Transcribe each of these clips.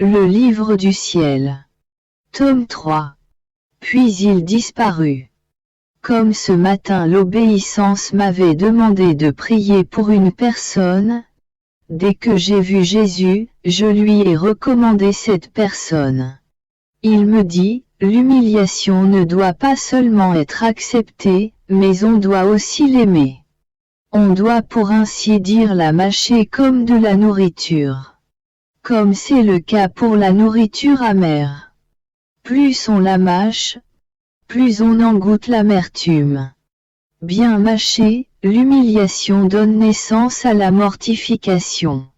Le livre du ciel. Tome 3. Puis il disparut. Comme ce matin l'obéissance m'avait demandé de prier pour une personne, dès que j'ai vu Jésus, je lui ai recommandé cette personne. Il me dit, l'humiliation ne doit pas seulement être acceptée, mais on doit aussi l'aimer. On doit pour ainsi dire la mâcher comme de la nourriture. Comme c'est le cas pour la nourriture amère. Plus on la mâche, plus on en goûte l'amertume. Bien mâchée, l'humiliation donne naissance à la mortification.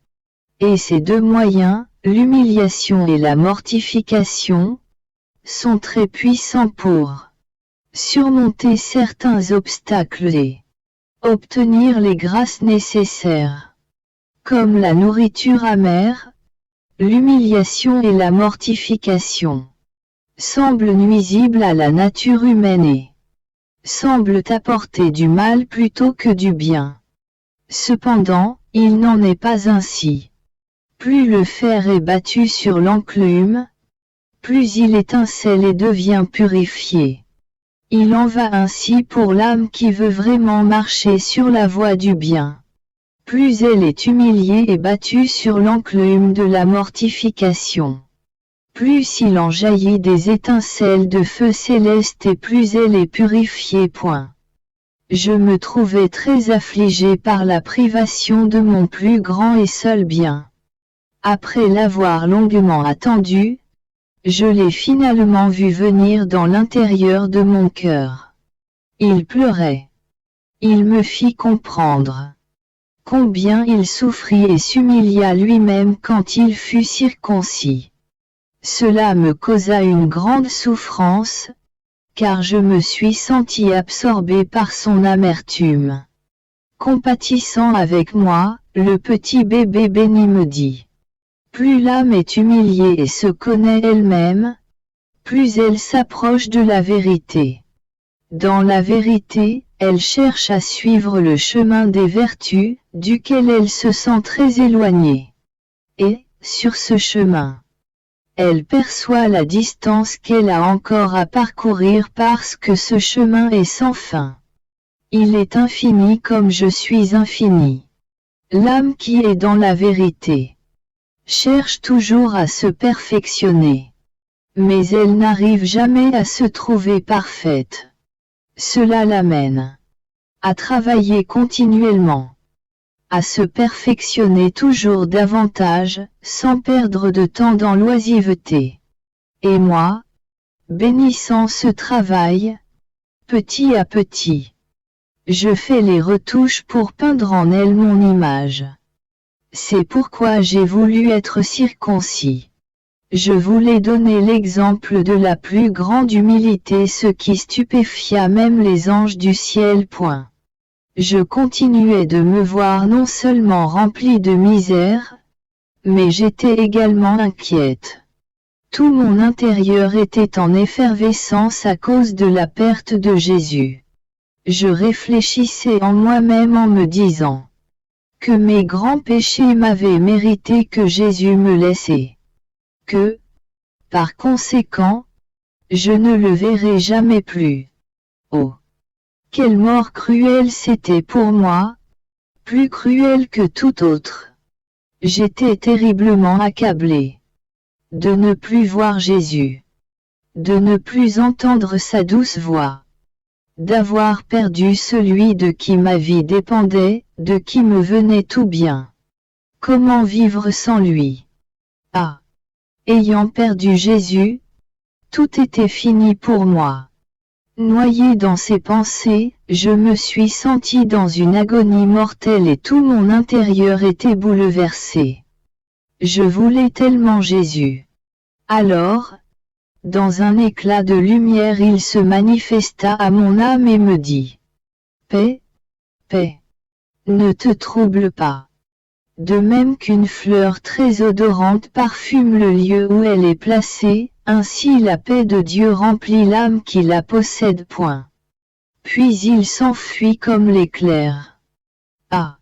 Et ces deux moyens, l'humiliation et la mortification, sont très puissants pour surmonter certains obstacles et obtenir les grâces nécessaires. Comme la nourriture amère, l'humiliation et la mortification semblent nuisibles à la nature humaine et semblent apporter du mal plutôt que du bien. Cependant, il n'en est pas ainsi. Plus le fer est battu sur l'enclume, plus il étincelle et devient purifié. Il en va ainsi pour l'âme qui veut vraiment marcher sur la voie du bien. Plus elle est humiliée et battue sur l'enclume de la mortification, plus il en jaillit des étincelles de feu céleste et plus elle est purifiée. Je me trouvais très affligé par la privation de mon plus grand et seul bien. Après l'avoir longuement attendu, je l'ai finalement vu venir dans l'intérieur de mon cœur. Il pleurait. Il me fit comprendre combien il souffrit et s'humilia lui-même quand il fut circoncis. Cela me causa une grande souffrance, car je me suis senti absorbé par son amertume. Compatissant avec moi, le petit bébé béni me dit: plus l'âme est humiliée et se connaît elle-même, plus elle s'approche de la vérité. Dans la vérité, elle cherche à suivre le chemin des vertus, duquel elle se sent très éloignée. Et, sur ce chemin, elle perçoit la distance qu'elle a encore à parcourir parce que ce chemin est sans fin. Il est infini comme je suis infini. L'âme qui est dans la vérité cherche toujours à se perfectionner. Mais elle n'arrive jamais à se trouver parfaite. Cela l'amène à travailler continuellement, à se perfectionner toujours davantage, sans perdre de temps dans l'oisiveté. Et moi, bénissant ce travail, petit à petit, je fais les retouches pour peindre en elle mon image. C'est pourquoi j'ai voulu être circoncis. Je voulais donner l'exemple de la plus grande humilité, ce qui stupéfia même les anges du ciel. Je continuais de me voir non seulement rempli de misère, mais j'étais également inquiète. Tout mon intérieur était en effervescence à cause de la perte de Jésus. Je réfléchissais en moi-même en me disant que mes grands péchés m'avaient mérité que Jésus me laisse et que, par conséquent, je ne le verrai jamais plus. Oh! Quelle mort cruelle c'était pour moi, plus cruelle que tout autre. J'étais terriblement accablé de ne plus voir Jésus, de ne plus entendre sa douce voix, d'avoir perdu celui de qui ma vie dépendait, de qui me venait tout bien. Comment vivre sans lui? Ah! Ayant perdu Jésus, tout était fini pour moi. Noyé dans ces pensées, je me suis senti dans une agonie mortelle et tout mon intérieur était bouleversé. Je voulais tellement Jésus. Alors, dans un éclat de lumière, il se manifesta à mon âme et me dit: paix, paix. Ne te trouble pas. De même qu'une fleur très odorante parfume le lieu où elle est placée, ainsi la paix de Dieu remplit l'âme qui la possède. Puis il s'enfuit comme l'éclair. Ah!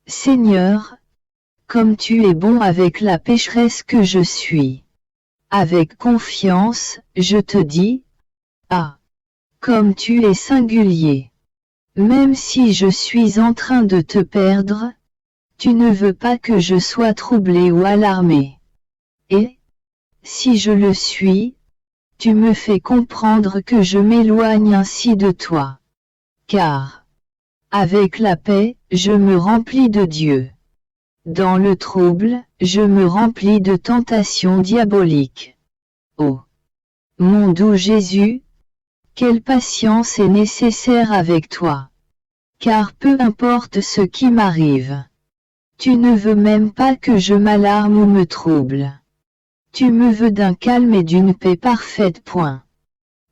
Seigneur, comme tu es bon avec la pécheresse que je suis. Avec confiance, je te dis, ah, comme tu es singulier. Même si je suis en train de te perdre, tu ne veux pas que je sois troublé ou alarmé. Et, si je le suis, tu me fais comprendre que je m'éloigne ainsi de toi. Car, avec la paix, je me remplis de Dieu. Dans le trouble, je me remplis de tentations diaboliques. Oh, mon doux Jésus, quelle patience est nécessaire avec toi. Car peu importe ce qui m'arrive, tu ne veux même pas que je m'alarme ou me trouble. Tu me veux d'un calme et d'une paix parfaite. Point.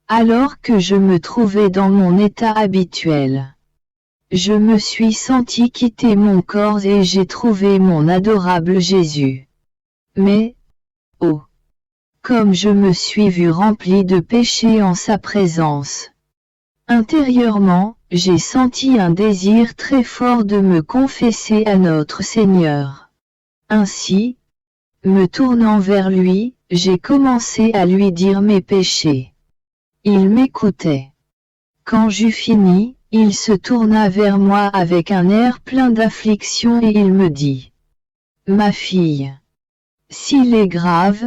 Alors que je me trouvais dans mon état habituel, je me suis senti quitter mon corps et j'ai trouvé mon adorable Jésus. Mais, oh, comme je me suis vu rempli de péché en sa présence. Intérieurement, j'ai senti un désir très fort de me confesser à notre Seigneur. Ainsi, me tournant vers lui, j'ai commencé à lui dire mes péchés. Il m'écoutait. Quand j'eus fini, il se tourna vers moi avec un air plein d'affliction et il me dit, « Ma fille, s'il est grave,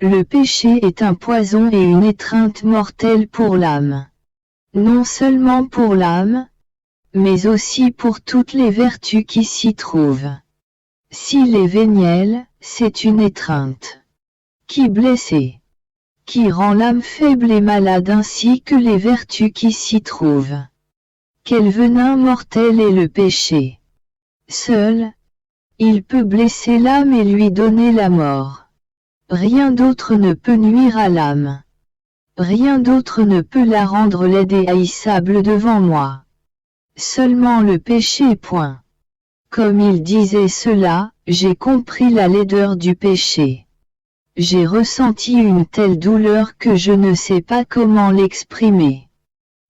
le péché est un poison et une étreinte mortelle pour l'âme. Non seulement pour l'âme, mais aussi pour toutes les vertus qui s'y trouvent. S'il est véniel, c'est une étreinte qui blesse, qui rend l'âme faible et malade ainsi que les vertus qui s'y trouvent. Quel venin mortel est le péché! Seul, il peut blesser l'âme et lui donner la mort. Rien d'autre ne peut nuire à l'âme. Rien d'autre ne peut la rendre laide et haïssable devant moi. Seulement le péché. Point. Comme il disait cela, j'ai compris la laideur du péché. J'ai ressenti une telle douleur que je ne sais pas comment l'exprimer.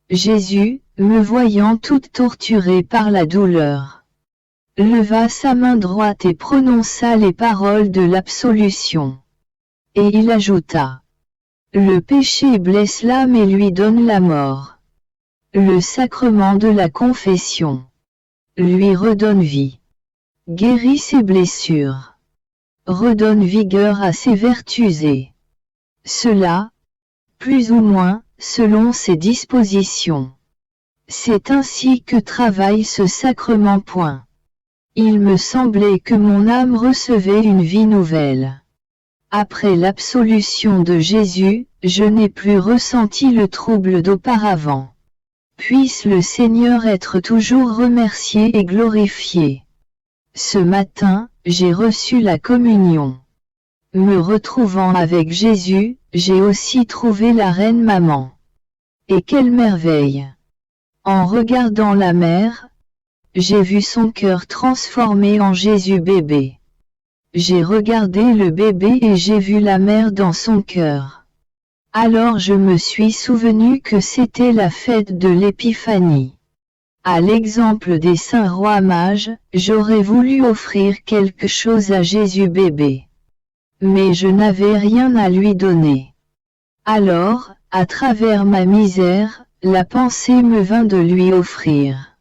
Jésus, me voyant toute torturée par la douleur, leva sa main droite et prononça les paroles de l'absolution. Et il ajouta, « Le péché blesse l'âme et lui donne la mort. Le sacrement de la confession lui redonne vie, guérit ses blessures, redonne vigueur à ses vertus et cela, plus ou moins, selon ses dispositions. C'est ainsi que travaille ce sacrement. Point. Il me semblait que mon âme recevait une vie nouvelle. Après l'absolution de Jésus, je n'ai plus ressenti le trouble d'auparavant. Puisse le Seigneur être toujours remercié et glorifié. Ce matin, j'ai reçu la communion. Me retrouvant avec Jésus, j'ai aussi trouvé la Reine Maman. Et quelle merveille! En regardant la mère, j'ai vu son cœur transformé en Jésus bébé. J'ai regardé le bébé et j'ai vu la mère dans son cœur. Alors je me suis souvenu que c'était la fête de l'Épiphanie. À l'exemple des saints rois mages, j'aurais voulu offrir quelque chose à Jésus bébé. Mais je n'avais rien à lui donner. Alors, à travers ma misère, la pensée me vint de lui offrir.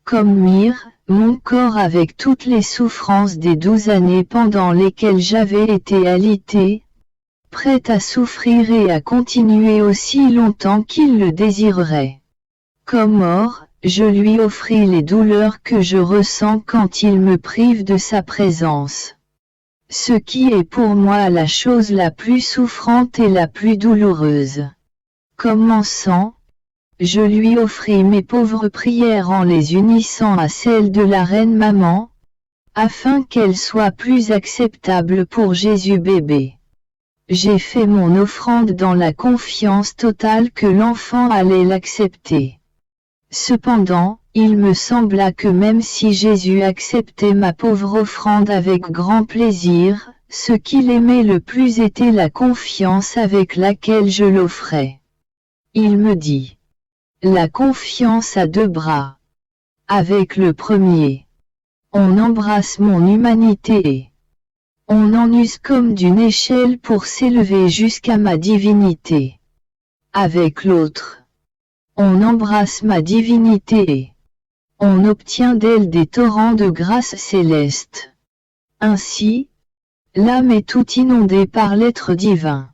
Comme myrrhe, mon corps avec toutes les souffrances des 12 années pendant lesquelles j'avais été alité, prête à souffrir et à continuer aussi longtemps qu'il le désirerait. Comme or, je lui offris les douleurs que je ressens quand il me prive de sa présence. Ce qui est pour moi la chose la plus souffrante et la plus douloureuse. Commençant, je lui offris mes pauvres prières en les unissant à celles de la Reine Maman, afin qu'elles soient plus acceptables pour Jésus bébé. J'ai fait mon offrande dans la confiance totale que l'enfant allait l'accepter. Cependant, il me sembla que même si Jésus acceptait ma pauvre offrande avec grand plaisir, ce qu'il aimait le plus était la confiance avec laquelle je l'offrais. Il me dit, « La confiance à deux bras. Avec le premier, On embrasse mon humanité et on en use comme d'une échelle pour s'élever jusqu'à ma divinité. Avec l'autre, on embrasse ma divinité et on obtient d'elle des torrents de grâce céleste. Ainsi, l'âme est tout inondée par l'être divin.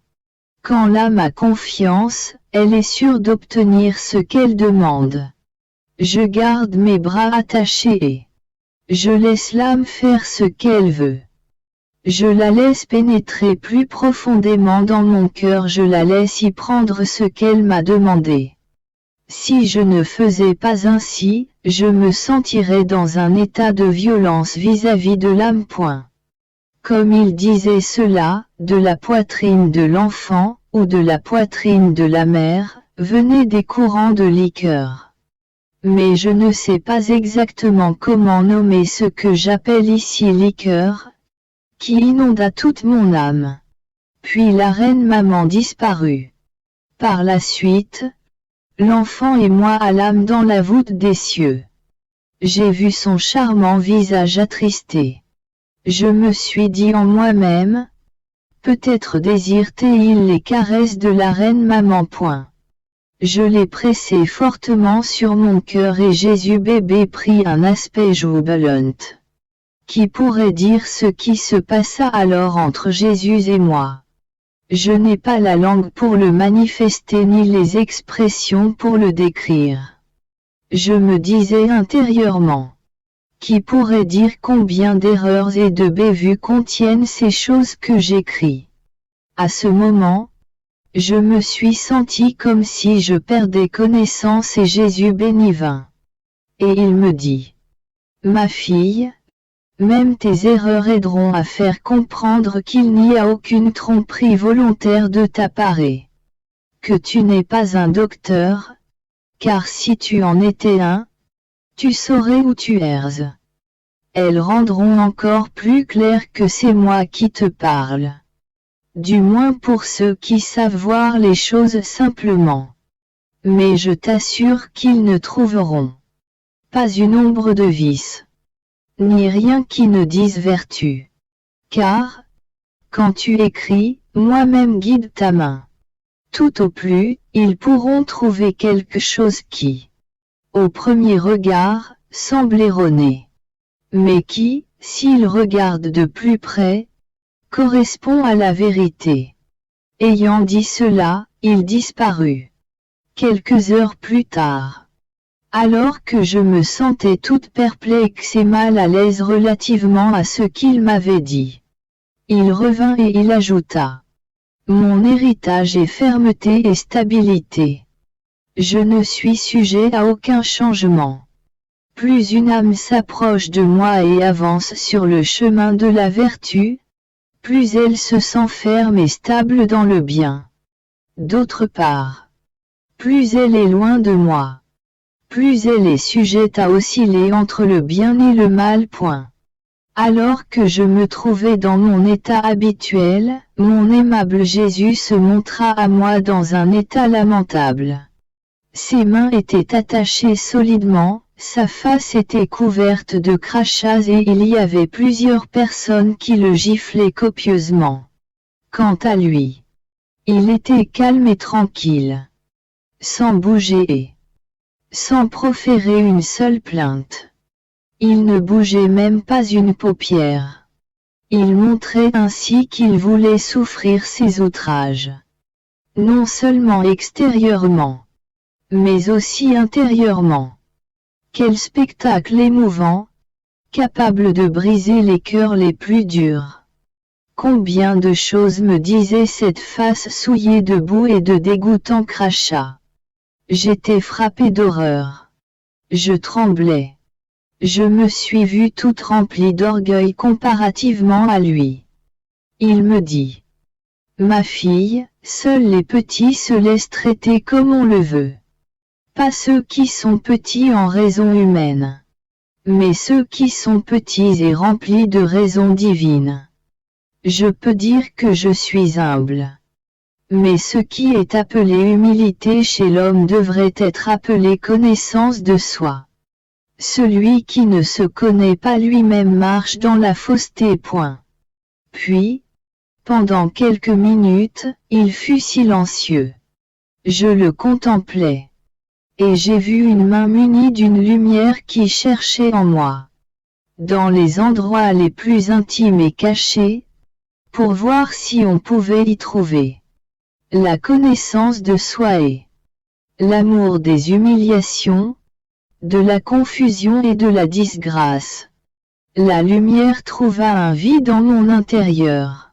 Quand l'âme a confiance, elle est sûre d'obtenir ce qu'elle demande. Je garde mes bras attachés et je laisse l'âme faire ce qu'elle veut. Je la laisse pénétrer plus profondément dans mon cœur, je la laisse y prendre ce qu'elle m'a demandé. Si je ne faisais pas ainsi, je me sentirais dans un état de violence vis-à-vis de l'âme. Comme il disait cela, de la poitrine de l'enfant, ou de la poitrine de la mère, venaient des courants de liqueur. Mais je ne sais pas exactement comment nommer ce que j'appelle ici liqueur, qui inonda toute mon âme. Puis la reine maman disparut. Par la suite, l'enfant et moi allâmes dans la voûte des cieux. J'ai vu son charmant visage attristé. Je me suis dit en moi-même, peut-être désire-t-il les caresses de la reine maman. Je l'ai pressé fortement sur mon cœur et Jésus bébé prit un aspect joubelant. Qui pourrait dire ce qui se passa alors entre Jésus et moi? Je n'ai pas la langue pour le manifester ni les expressions pour le décrire. Je me disais intérieurement. Qui pourrait dire combien d'erreurs et de bévues contiennent ces choses que j'écris? À ce moment, je me suis senti comme si je perdais connaissance et Jésus béni vint. Et il me dit, ma fille, même tes erreurs aideront à faire comprendre qu'il n'y a aucune tromperie volontaire de ta part et que tu n'es pas un docteur, car si tu en étais un, tu saurais où tu erres. Elles rendront encore plus clair que c'est moi qui te parle. Du moins pour ceux qui savent voir les choses simplement. Mais je t'assure qu'ils ne trouveront pas une ombre de vice, ni rien qui ne dise vertu. Car, quand tu écris, moi-même guide ta main. Tout au plus, ils pourront trouver quelque chose qui, au premier regard, semble erroné. Mais qui, s'ils regardent de plus près, correspond à la vérité. Ayant dit cela, il disparut. Quelques heures plus tard, alors que je me sentais toute perplexe et mal à l'aise relativement à ce qu'il m'avait dit, il revint et il ajouta, mon héritage est fermeté et stabilité. Je ne suis sujet à aucun changement. Plus une âme s'approche de moi et avance sur le chemin de la vertu, plus elle se sent ferme et stable dans le bien. D'autre part, plus elle est loin de moi, plus elle est sujette à osciller entre le bien et le mal. Alors que je me trouvais dans mon état habituel, mon aimable Jésus se montra à moi dans un état lamentable. Ses mains étaient attachées solidement, sa face était couverte de crachats et il y avait plusieurs personnes qui le giflaient copieusement. Quant à lui, il était calme et tranquille, sans bouger et sans proférer une seule plainte. Il ne bougeait même pas une paupière. Il montrait ainsi qu'il voulait souffrir ses outrages. Non seulement extérieurement, mais aussi intérieurement. Quel spectacle émouvant, capable de briser les cœurs les plus durs. Combien de choses me disait cette face souillée de boue et de dégoûtants crachats. J'étais frappé d'horreur. Je tremblais. Je me suis vue toute remplie d'orgueil comparativement à lui. Il me dit, ma fille, seuls les petits se laissent traiter comme on le veut. Pas ceux qui sont petits en raison humaine, mais ceux qui sont petits et remplis de raison divine. Je peux dire que je suis humble. Mais ce qui est appelé humilité chez l'homme devrait être appelé connaissance de soi. Celui qui ne se connaît pas lui-même marche dans la fausseté. Puis, pendant quelques minutes, il fut silencieux. Je le contemplais. Et j'ai vu une main munie d'une lumière qui cherchait en moi, dans les endroits les plus intimes et cachés, pour voir si on pouvait y trouver la connaissance de soi et l'amour des humiliations, de la confusion et de la disgrâce. La lumière trouva un vide en mon intérieur.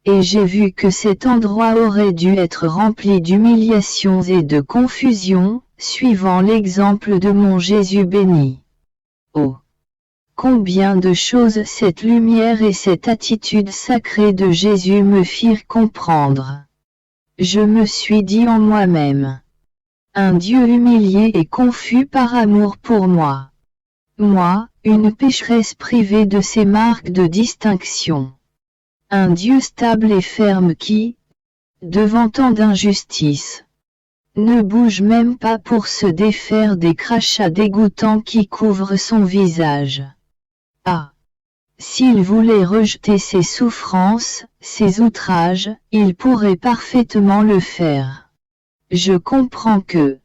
Et j'ai vu que cet endroit aurait dû être rempli d'humiliations et de confusion, suivant l'exemple de mon Jésus béni. Oh! Combien de choses cette lumière et cette attitude sacrée de Jésus me firent comprendre. Je me suis dit en moi-même. Un Dieu humilié et confus par amour pour moi. Moi, une pécheresse privée de ses marques de distinction. Un Dieu stable et ferme qui, devant tant d'injustice, ne bouge même pas pour se défaire des crachats dégoûtants qui couvrent son visage. Ah! S'il voulait rejeter ses souffrances, ses outrages, il pourrait parfaitement le faire. Je comprends que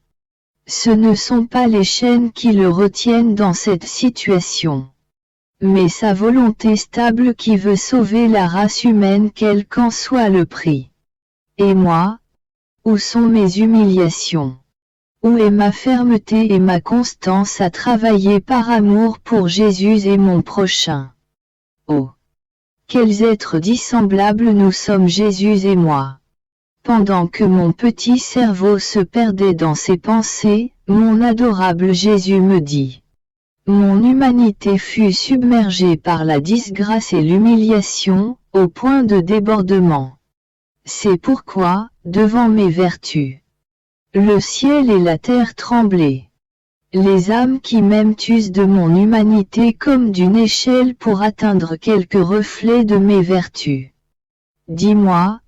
ce ne sont pas les chaînes qui le retiennent dans cette situation, mais sa volonté stable qui veut sauver la race humaine quel qu'en soit le prix. Et moi? Où sont mes humiliations? Où est ma fermeté et ma constance à travailler par amour pour Jésus et mon prochain? Oh! Quels êtres dissemblables nous sommes Jésus et moi! Pendant que mon petit cerveau se perdait dans ses pensées, mon adorable Jésus me dit. Mon humanité fut submergée par la disgrâce et l'humiliation, au point de débordement. C'est pourquoi, devant mes vertus, le ciel et la terre tremblaient. Les âmes qui m'aiment usent de mon humanité comme d'une échelle pour atteindre quelques reflets de mes vertus. Dis-moi,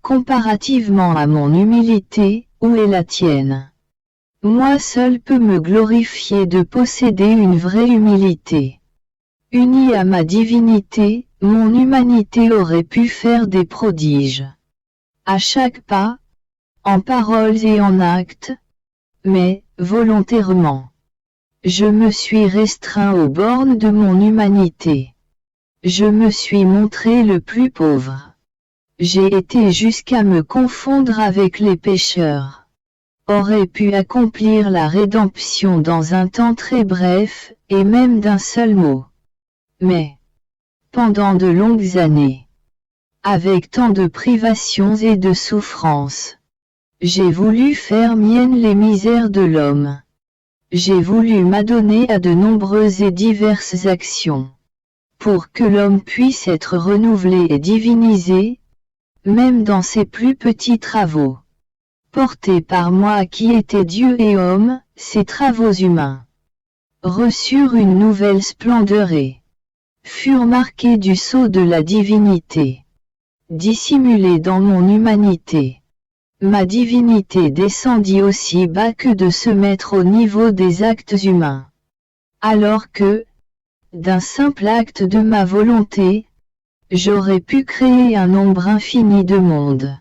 comparativement à mon humilité, où est la tienne? Moi seul peux me glorifier de posséder une vraie humilité. Unie à ma divinité, mon humanité aurait pu faire des prodiges. À chaque pas, en paroles et en actes, mais, volontairement. Je me suis restreint aux bornes de mon humanité. Je me suis montré le plus pauvre. J'ai été jusqu'à me confondre avec les pécheurs. Aurait pu accomplir la rédemption dans un temps très bref, et même d'un seul mot. Mais, pendant de longues années, avec tant de privations et de souffrances, j'ai voulu faire miennes les misères de l'homme. J'ai voulu m'adonner à de nombreuses et diverses actions, pour que l'homme puisse être renouvelé et divinisé, même dans ses plus petits travaux. Portés par moi qui étais Dieu et homme, ces travaux humains reçurent une nouvelle splendeur et furent marqués du sceau de la divinité. Dissimulée dans mon humanité, ma divinité descendit aussi bas que de se mettre au niveau des actes humains. Alors que, d'un simple acte de ma volonté, j'aurais pu créer un nombre infini de mondes,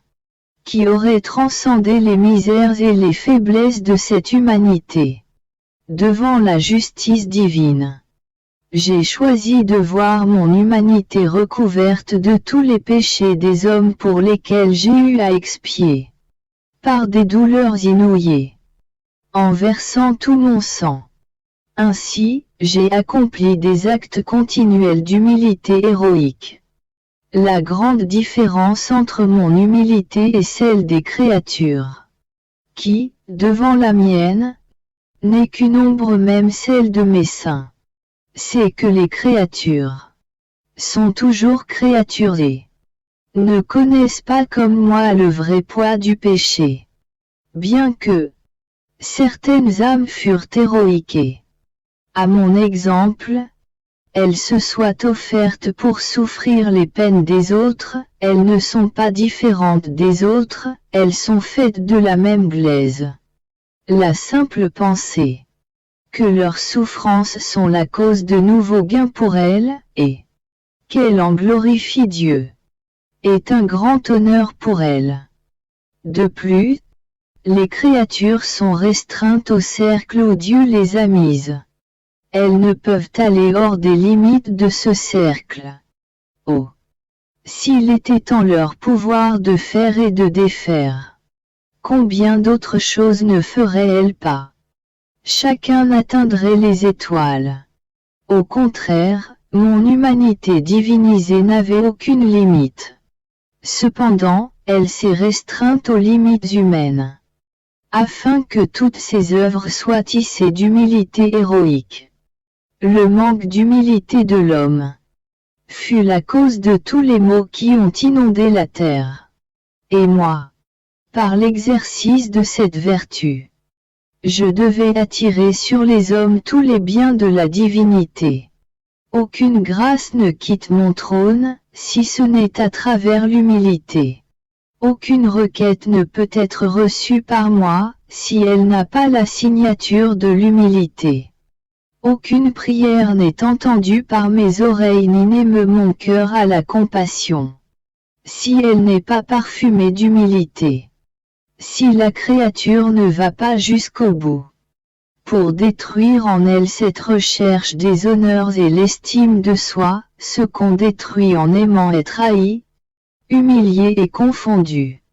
qui auraient transcendé les misères et les faiblesses de cette humanité. Devant la justice divine, j'ai choisi de voir mon humanité recouverte de tous les péchés des hommes pour lesquels j'ai eu à expier, par des douleurs inouïes, en versant tout mon sang. Ainsi, j'ai accompli des actes continuels d'humilité héroïque. La grande différence entre mon humilité et celle des créatures, qui, devant la mienne, n'est qu'une ombre même celle de mes saints, c'est que les créatures sont toujours créatures et ne connaissent pas comme moi le vrai poids du péché. Bien que certaines âmes furent héroïques et, à mon exemple, elles se soient offertes pour souffrir les peines des autres, elles ne sont pas différentes des autres, elles sont faites de la même glaise. La simple pensée que leurs souffrances sont la cause de nouveaux gains pour elle, et qu'elle en glorifie Dieu, est un grand honneur pour elle. De plus, les créatures sont restreintes au cercle où Dieu les a mises. Elles ne peuvent aller hors des limites de ce cercle. Oh! S'il était en leur pouvoir de faire et de défaire, combien d'autres choses ne feraient-elles pas? Chacun atteindrait les étoiles. Au contraire, mon humanité divinisée n'avait aucune limite. Cependant, elle s'est restreinte aux limites humaines, afin que toutes ses œuvres soient tissées d'humilité héroïque. Le manque d'humilité de l'homme fut la cause de tous les maux qui ont inondé la terre. Et moi, par l'exercice de cette vertu, je devais attirer sur les hommes tous les biens de la divinité. Aucune grâce ne quitte mon trône, si ce n'est à travers l'humilité. Aucune requête ne peut être reçue par moi, si elle n'a pas la signature de l'humilité. Aucune prière n'est entendue par mes oreilles ni n'émeut mon cœur à la compassion, si elle n'est pas parfumée d'humilité. Si la créature ne va pas jusqu'au bout, pour détruire en elle cette recherche des honneurs et l'estime de soi, ce qu'on détruit en aimant être haï, humilié et confondu,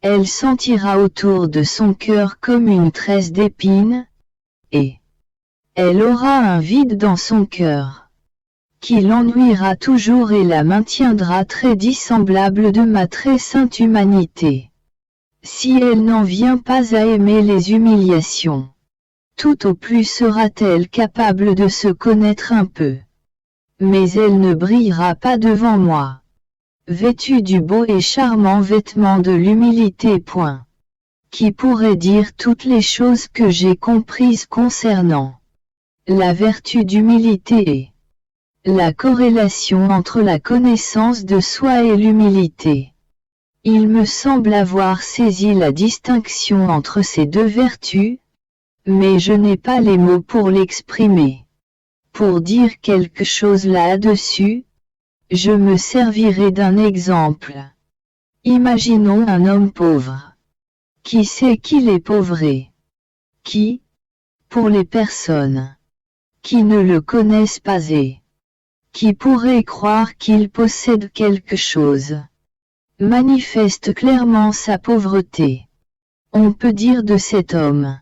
elle sentira autour de son cœur comme une tresse d'épines, et elle aura un vide dans son cœur, qui l'ennuiera toujours et la maintiendra très dissemblable de ma très sainte humanité. Si elle n'en vient pas à aimer les humiliations, tout au plus sera-t-elle capable de se connaître un peu. Mais elle ne brillera pas devant moi, vêtue du beau et charmant vêtement de l'humilité. Qui pourrait dire toutes les choses que j'ai comprises concernant la vertu d'humilité et la corrélation entre la connaissance de soi et l'humilité. Il me semble avoir saisi la distinction entre ces deux vertus, mais je n'ai pas les mots pour l'exprimer. Pour dire quelque chose là-dessus, je me servirai d'un exemple. Imaginons un homme pauvre. Qui sait qu'il est pauvré? Qui, pour les personnes qui ne le connaissent pas et qui pourraient croire qu'il possède quelque chose, manifeste clairement sa pauvreté. On peut dire de cet homme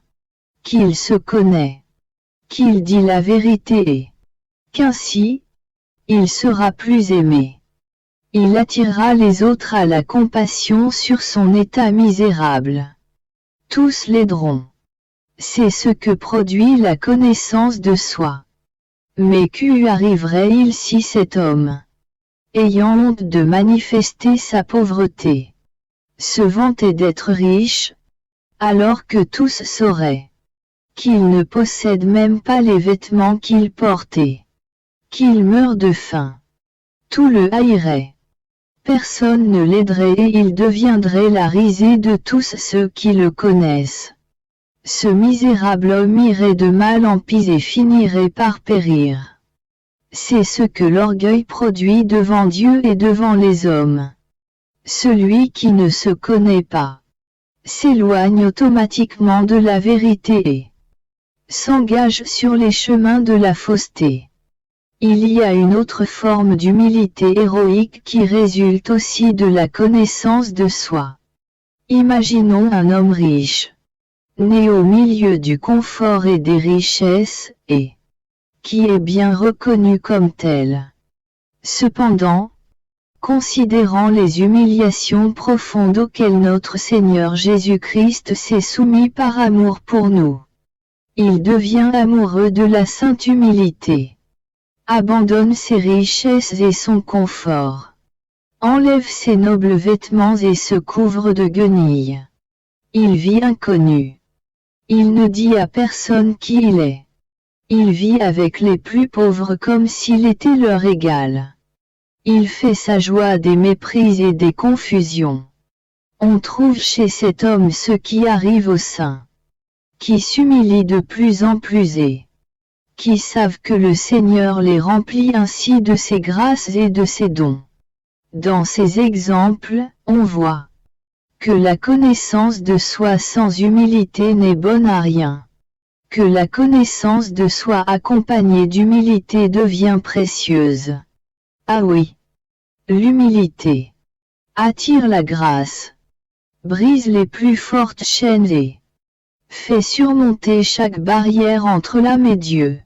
qu'il se connaît, qu'il dit la vérité et qu'ainsi, il sera plus aimé. Il attirera les autres à la compassion sur son état misérable. Tous l'aideront. C'est ce que produit la connaissance de soi. Mais qu'y arriverait-il si cet homme, ayant honte de manifester sa pauvreté, se vantait d'être riche, alors que tous sauraient qu'il ne possède même pas les vêtements qu'il portait, qu'il meurt de faim? Tout le haïrait. Personne ne l'aiderait et il deviendrait la risée de tous ceux qui le connaissent. Ce misérable homme irait de mal en pis et finirait par périr. C'est ce que l'orgueil produit devant Dieu et devant les hommes. Celui qui ne se connaît pas s'éloigne automatiquement de la vérité et s'engage sur les chemins de la fausseté. Il y a une autre forme d'humilité héroïque qui résulte aussi de la connaissance de soi. Imaginons un homme riche, né au milieu du confort et des richesses, et qui est bien reconnu comme tel. Cependant, considérant les humiliations profondes auxquelles notre Seigneur Jésus-Christ s'est soumis par amour pour nous, il devient amoureux de la sainte humilité, abandonne ses richesses et son confort, enlève ses nobles vêtements et se couvre de guenilles. Il vit inconnu. Il ne dit à personne qui il est. Il vit avec les plus pauvres comme s'il était leur égal. Il fait sa joie des méprises et des confusions. On trouve chez cet homme ce qui arrive aux saints, qui s'humilie de plus en plus et qui savent que le Seigneur les remplit ainsi de ses grâces et de ses dons. Dans ces exemples, on voit que la connaissance de soi sans humilité n'est bonne à rien. Que la connaissance de soi accompagnée d'humilité devient précieuse. Ah oui. L'humilité attire la grâce, brise les plus fortes chaînes et fait surmonter chaque barrière entre l'âme et Dieu.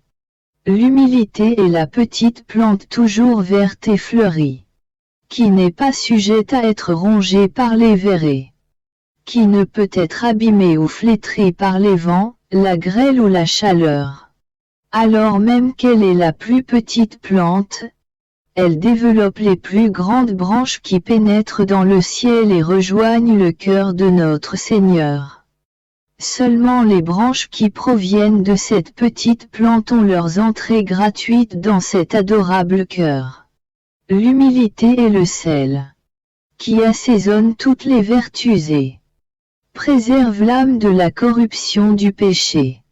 L'humilité est la petite plante toujours verte et fleurie, qui n'est pas sujette à être rongée par les verrets, qui ne peut être abîmée ou flétrie par les vents, la grêle ou la chaleur. Alors même qu'elle est la plus petite plante, elle développe les plus grandes branches qui pénètrent dans le ciel et rejoignent le cœur de notre Seigneur. Seulement les branches qui proviennent de cette petite plante ont leurs entrées gratuites dans cet adorable cœur. L'humilité est le sel qui assaisonne toutes les vertus et préserve l'âme de la corruption du péché.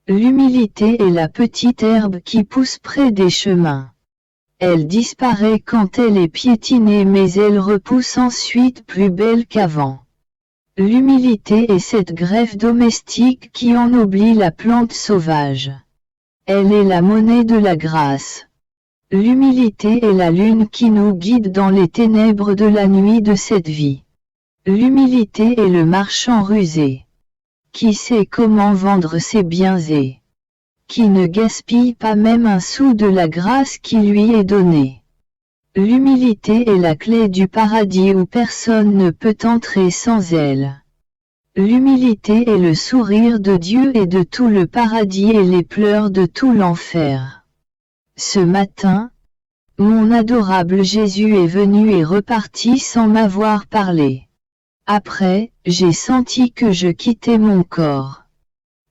L'humilité est la petite herbe qui pousse près des chemins. Elle disparaît quand elle est piétinée mais elle repousse ensuite plus belle qu'avant. L'humilité est cette greffe domestique qui ennoblit la plante sauvage. Elle est la monnaie de la grâce. L'humilité est la lune qui nous guide dans les ténèbres de la nuit de cette vie. L'humilité est le marchand rusé, qui sait comment vendre ses biens et qui ne gaspille pas même un sou de la grâce qui lui est donnée. L'humilité est la clé du paradis où personne ne peut entrer sans elle. L'humilité est le sourire de Dieu et de tout le paradis et les pleurs de tout l'enfer. Ce matin, mon adorable Jésus est venu et reparti sans m'avoir parlé. Après, j'ai senti que je quittais mon corps.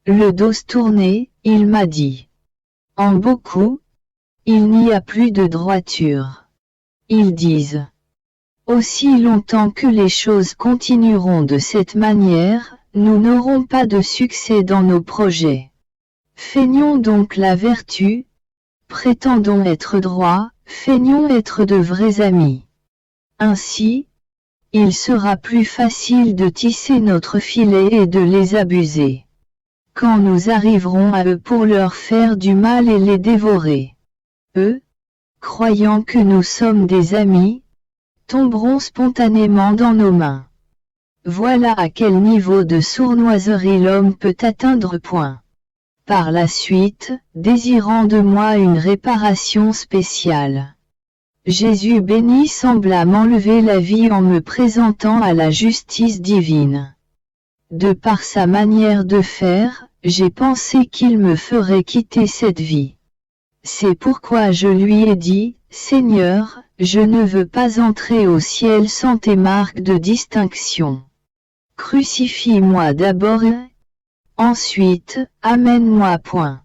Le dos tourné, il m'a dit. En beaucoup, il n'y a plus de droiture. Ils disent. Aussi longtemps que les choses continueront de cette manière, nous n'aurons pas de succès dans nos projets. Feignons donc la vertu, prétendons être droits, feignons être de vrais amis. Ainsi, il sera plus facile de tisser notre filet et de les abuser. Quand nous arriverons à eux pour leur faire du mal et les dévorer, eux, croyant que nous sommes des amis, tomberont spontanément dans nos mains. Voilà à quel niveau de sournoiserie l'homme peut atteindre point. Par la suite, désirant de moi une réparation spéciale, Jésus béni sembla m'enlever la vie en me présentant à la justice divine. De par sa manière de faire, j'ai pensé qu'il me ferait quitter cette vie. C'est pourquoi je lui ai dit, Seigneur, je ne veux pas entrer au ciel sans tes marques de distinction. Crucifie-moi d'abord, ensuite, amène-moi point.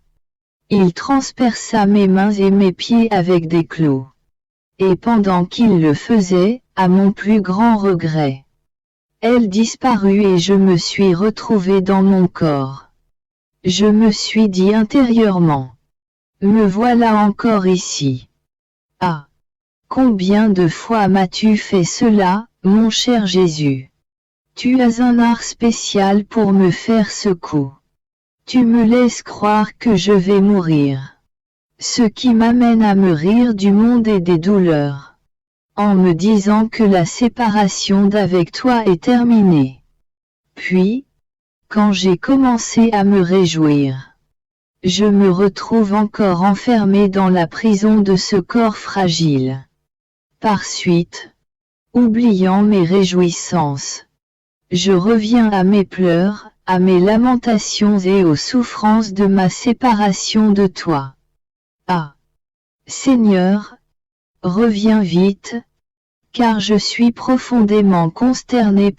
Il transperça mes mains et mes pieds avec des clous. Et pendant qu'il le faisait, à mon plus grand regret, elle disparut et je me suis retrouvé dans mon corps. Je me suis dit intérieurement, me voilà encore ici. Ah! Combien de fois m'as-tu fait cela, mon cher Jésus? Tu as un art spécial pour me faire ce coup. Tu me laisses croire que je vais mourir. Ce qui m'amène à me rire du monde et des douleurs, en me disant que la séparation d'avec toi est terminée. Puis, quand j'ai commencé à me réjouir, je me retrouve encore enfermé dans la prison de ce corps fragile. Par suite, oubliant mes réjouissances, je reviens à mes pleurs, à mes lamentations et aux souffrances de ma séparation de toi. Ah! Seigneur, reviens vite, car je suis profondément consterné.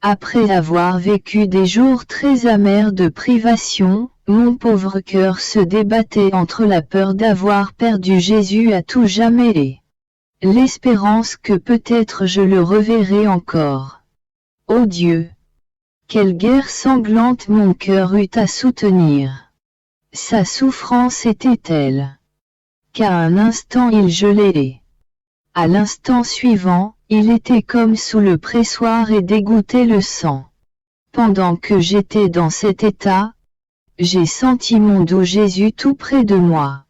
Après avoir vécu des jours très amers de privation, mon pauvre cœur se débattait entre la peur d'avoir perdu Jésus à tout jamais et l'espérance que peut-être je le reverrai encore. Ô Dieu! Quelle guerre sanglante mon cœur eut à soutenir! Sa souffrance était telle qu'à un instant il gelait. À l'instant suivant, il était comme sous le pressoir et dégouttait le sang. Pendant que j'étais dans cet état, j'ai senti mon doux Jésus tout près de moi.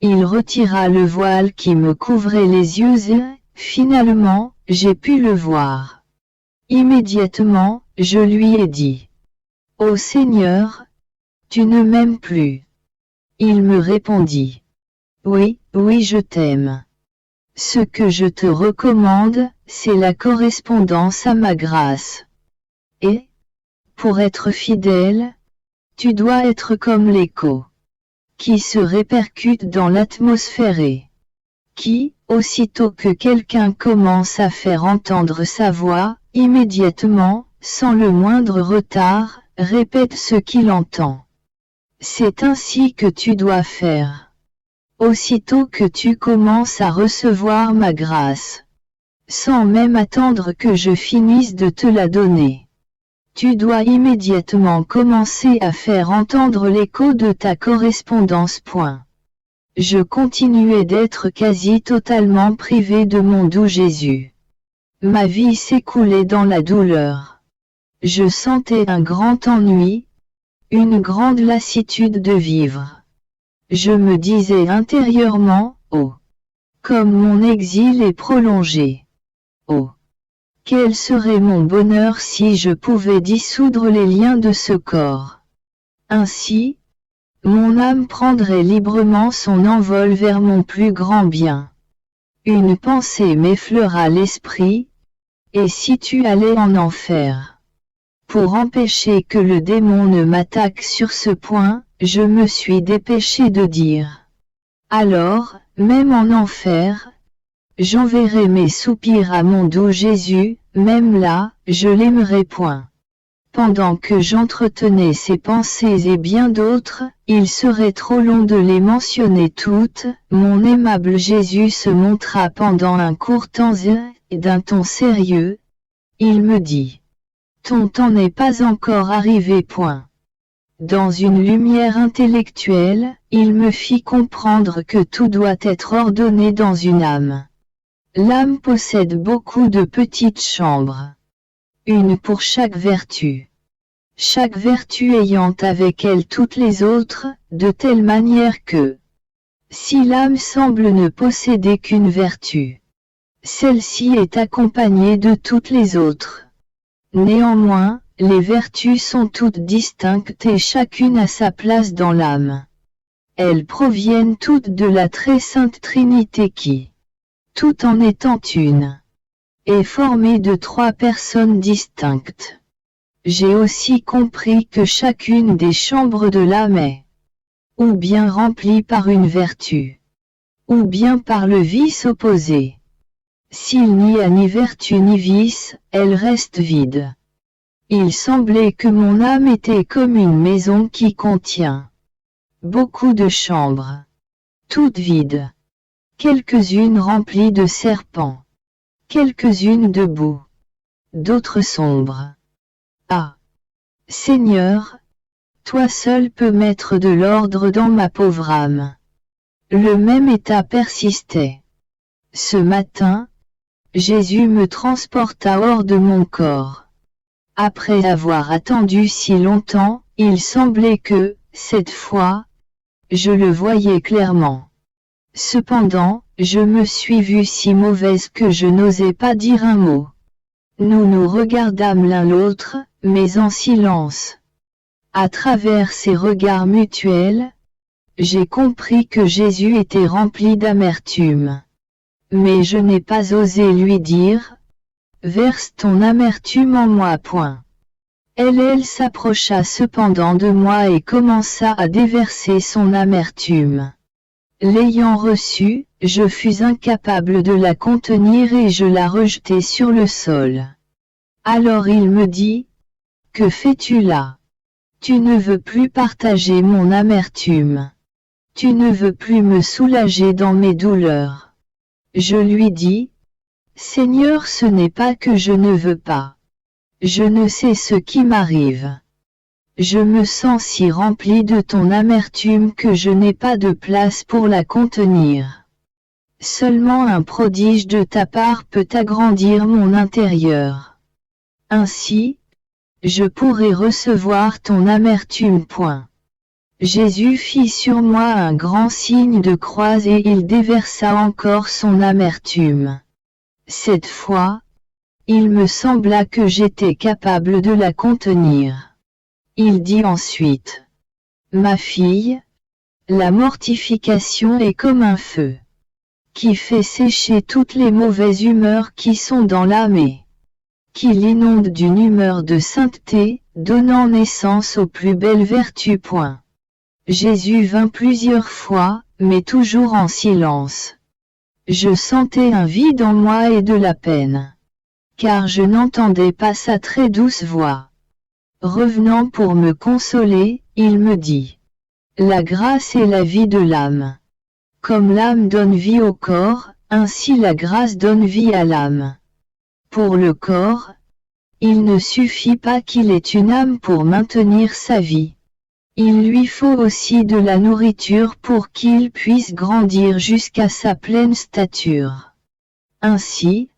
Il retira le voile qui me couvrait les yeux et, finalement, j'ai pu le voir. Immédiatement, je lui ai dit: « Ô Seigneur, tu ne m'aimes plus. » Il me répondit: « Oui, oui, je t'aime. Ce que je te recommande, c'est la correspondance à ma grâce. Et, pour être fidèle, tu dois être comme l'écho qui se répercute dans l'atmosphère et qui, aussitôt que quelqu'un commence à faire entendre sa voix, immédiatement, sans le moindre retard, répète ce qu'il entend. C'est ainsi que tu dois faire. Aussitôt que tu commences à recevoir ma grâce, sans même attendre que je finisse de te la donner, tu dois immédiatement commencer à faire entendre l'écho de ta correspondance. Je continuais d'être quasi totalement privé de mon doux Jésus. Ma vie s'écoulait dans la douleur. Je sentais un grand ennui, une grande lassitude de vivre. Je me disais intérieurement: oh, comme mon exil est prolongé. Oh, quel serait mon bonheur si je pouvais dissoudre les liens de ce corps. Ainsi, mon âme prendrait librement son envol vers mon plus grand bien. Une pensée m'effleura l'esprit: et si tu allais en enfer? Pour empêcher que le démon ne m'attaque sur ce point, je me suis dépêché de dire: alors, même en enfer, j'enverrai mes soupirs à mon doux Jésus, même là, je l'aimerai. Pendant que j'entretenais ces pensées et bien d'autres, il serait trop long de les mentionner toutes, mon aimable Jésus se montra pendant un court temps et d'un ton sérieux. Il me dit: ton temps n'est pas encore arrivé. Dans une lumière intellectuelle, il me fit comprendre que tout doit être ordonné dans une âme. L'âme possède beaucoup de petites chambres. Une pour chaque vertu. Chaque vertu ayant avec elle toutes les autres, de telle manière que, si l'âme semble ne posséder qu'une vertu, celle-ci est accompagnée de toutes les autres. Néanmoins, les vertus sont toutes distinctes et chacune a sa place dans l'âme. Elles proviennent toutes de la très sainte Trinité qui, tout en étant une, est formée de trois personnes distinctes. J'ai aussi compris que chacune des chambres de l'âme est ou bien remplie par une vertu, ou bien par le vice opposé. S'il n'y a ni vertu ni vice, elle reste vide. Il semblait que mon âme était comme une maison qui contient beaucoup de chambres, toutes vides. Quelques-unes remplies de serpents, quelques-unes de boue, d'autres sombres. Ah! Seigneur, toi seul peux mettre de l'ordre dans ma pauvre âme. Le même état persistait. Ce matin, Jésus me transporta hors de mon corps. Après avoir attendu si longtemps, il semblait que, cette fois, je le voyais clairement. Cependant, je me suis vue si mauvaise que je n'osais pas dire un mot. Nous nous regardâmes l'un l'autre, mais en silence. À travers ces regards mutuels, j'ai compris que Jésus était rempli d'amertume. Mais je n'ai pas osé lui dire: verse ton amertume en moi. Elle s'approcha cependant de moi et commença à déverser son amertume. L'ayant reçue, je fus incapable de la contenir et je la rejetai sur le sol. Alors il me dit: que fais-tu là? Tu ne veux plus partager mon amertume. Tu ne veux plus me soulager dans mes douleurs. Je lui dis: Seigneur, ce n'est pas que je ne veux pas. Je ne sais ce qui m'arrive. Je me sens si rempli de ton amertume que je n'ai pas de place pour la contenir. Seulement un prodige de ta part peut agrandir mon intérieur. Ainsi, je pourrai recevoir ton amertume. Jésus fit sur moi un grand signe de croix et il déversa encore son amertume. Cette fois, il me sembla que j'étais capable de la contenir. Il dit ensuite: Ma fille, la mortification est comme un feu, qui fait sécher toutes les mauvaises humeurs qui sont dans l'âme et qui l'inonde d'une humeur de sainteté, donnant naissance aux plus belles vertus. Jésus vint plusieurs fois, mais toujours en silence. Je sentais un vide en moi et de la peine, car je n'entendais pas sa très douce voix. Revenant pour me consoler, il me dit: La grâce est la vie de l'âme. Comme l'âme donne vie au corps, ainsi la grâce donne vie à l'âme. Pour le corps, il ne suffit pas qu'il ait une âme pour maintenir sa vie. Il lui faut aussi de la nourriture pour qu'il puisse grandir jusqu'à sa pleine stature. Ainsi,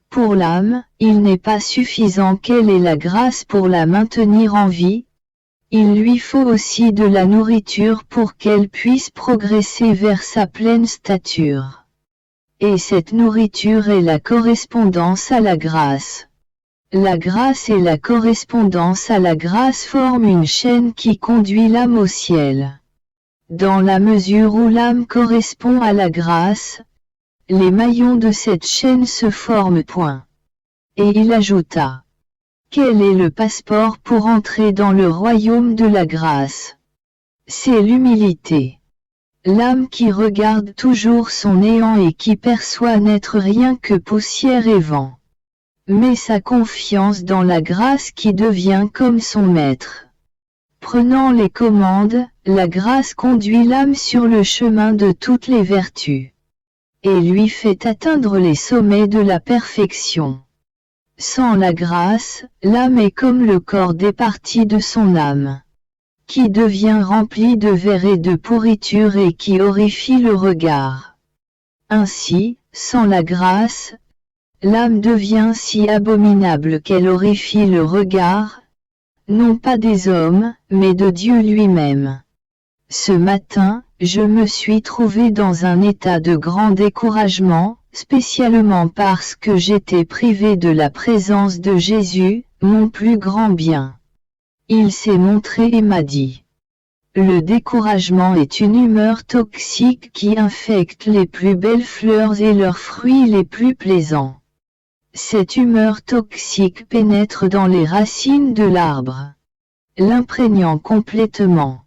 pour l'âme, il n'est pas suffisant qu'elle ait la grâce pour la maintenir en vie, il lui faut aussi de la nourriture pour qu'elle puisse progresser vers sa pleine stature. Et cette nourriture est la correspondance à la grâce. La grâce et la correspondance à la grâce forment une chaîne qui conduit l'âme au ciel. Dans la mesure où l'âme correspond à la grâce, les maillons de cette chaîne se forment. Et il ajouta: Quel est le passeport pour entrer dans le royaume de la grâce? C'est l'humilité. L'âme qui regarde toujours son néant et qui perçoit n'être rien que poussière et vent, met sa confiance dans la grâce qui devient comme son maître. Prenant les commandes, la grâce conduit l'âme sur le chemin de toutes les vertus, et lui fait atteindre les sommets de la perfection. Sans la grâce, l'âme est comme le corps départi de son âme, qui devient rempli de vers et de pourriture et qui horrifie le regard. Ainsi, sans la grâce, l'âme devient si abominable qu'elle horrifie le regard, non pas des hommes, mais de Dieu lui-même. Ce matin, je me suis trouvé dans un état de grand découragement, spécialement parce que j'étais privé de la présence de Jésus, mon plus grand bien. Il s'est montré et m'a dit: Le découragement est une humeur toxique qui infecte les plus belles fleurs et leurs fruits les plus plaisants. Cette humeur toxique pénètre dans les racines de l'arbre, l'imprégnant complètement,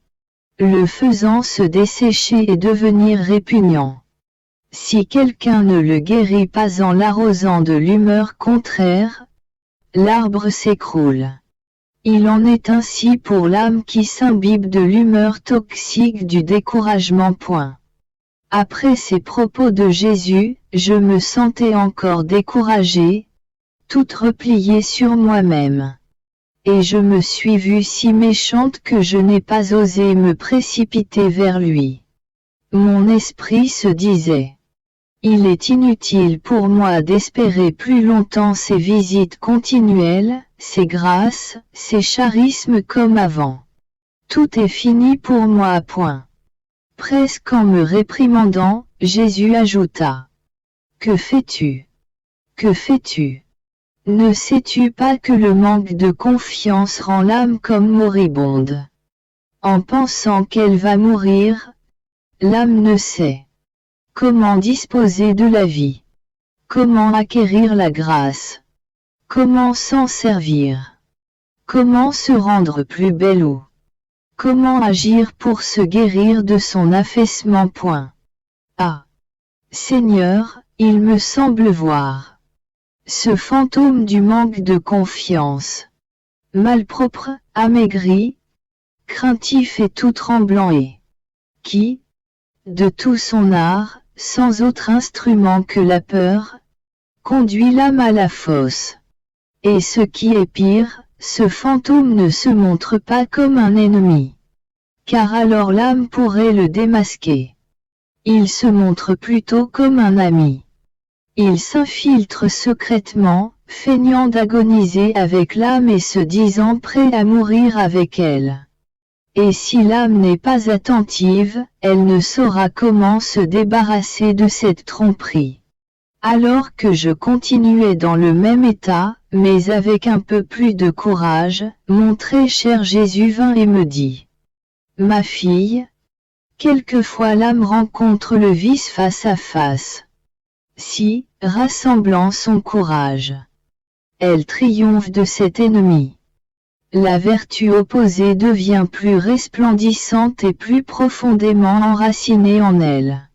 le faisant se dessécher et devenir répugnant. Si quelqu'un ne le guérit pas en l'arrosant de l'humeur contraire, l'arbre s'écroule. Il en est ainsi pour l'âme qui s'imbibe de l'humeur toxique du découragement. Après ces propos de Jésus, je me sentais encore découragé, toute repliée sur moi-même. Et je me suis vue si méchante que je n'ai pas osé me précipiter vers lui. Mon esprit se disait: Il est inutile pour moi d'espérer plus longtemps ces visites continuelles, ces grâces, ces charismes comme avant. Tout est fini pour moi. Presque en me réprimandant, Jésus ajouta: Que fais-tu? Que fais-tu? Ne sais-tu pas que le manque de confiance rend l'âme comme moribonde? En pensant qu'elle va mourir, l'âme ne sait comment disposer de la vie, comment acquérir la grâce, comment s'en servir, comment se rendre plus belle ou comment agir pour se guérir de son affaissement. Ah! Seigneur, il me semble voir ce fantôme du manque de confiance, malpropre, amaigri, craintif et tout tremblant et qui, de tout son art, sans autre instrument que la peur, conduit l'âme à la fosse. Et ce qui est pire, ce fantôme ne se montre pas comme un ennemi. Car alors l'âme pourrait le démasquer. Il se montre plutôt comme un ami. Il s'infiltre secrètement, feignant d'agoniser avec l'âme et se disant prêt à mourir avec elle. Et si l'âme n'est pas attentive, elle ne saura comment se débarrasser de cette tromperie. Alors que je continuais dans le même état, mais avec un peu plus de courage, mon très cher Jésus vint et me dit: Ma fille, quelquefois l'âme rencontre le vice face à face. Si, rassemblant son courage, elle triomphe de cet ennemi, la vertu opposée devient plus resplendissante et plus profondément enracinée en elle.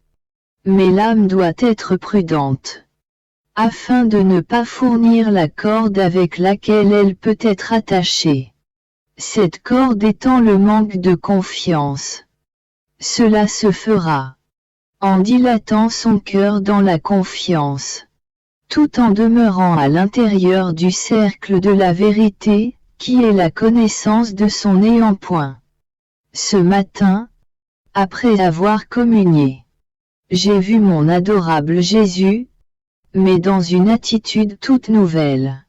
Mais l'âme doit être prudente, afin de ne pas fournir la corde avec laquelle elle peut être attachée. Cette corde étant le manque de confiance. Cela se fera en dilatant son cœur dans la confiance, tout en demeurant à l'intérieur du cercle de la vérité, qui est la connaissance de son néant-point. Ce matin, après avoir communié, j'ai vu mon adorable Jésus, mais dans une attitude toute nouvelle.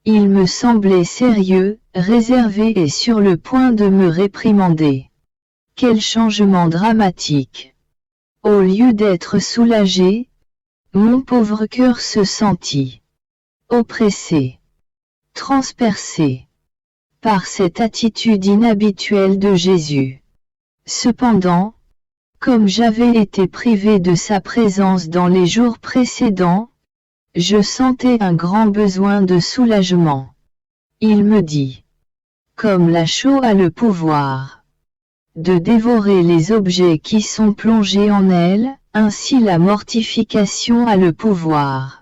Il me semblait sérieux, réservé et sur le point de me réprimander. Quel changement dramatique! Au lieu d'être soulagé, mon pauvre cœur se sentit oppressé, transpercé par cette attitude inhabituelle de Jésus. Cependant, comme j'avais été privé de sa présence dans les jours précédents, je sentais un grand besoin de soulagement. Il me dit, comme la chaux a le pouvoir de dévorer les objets qui sont plongés en elle, ainsi la mortification a le pouvoir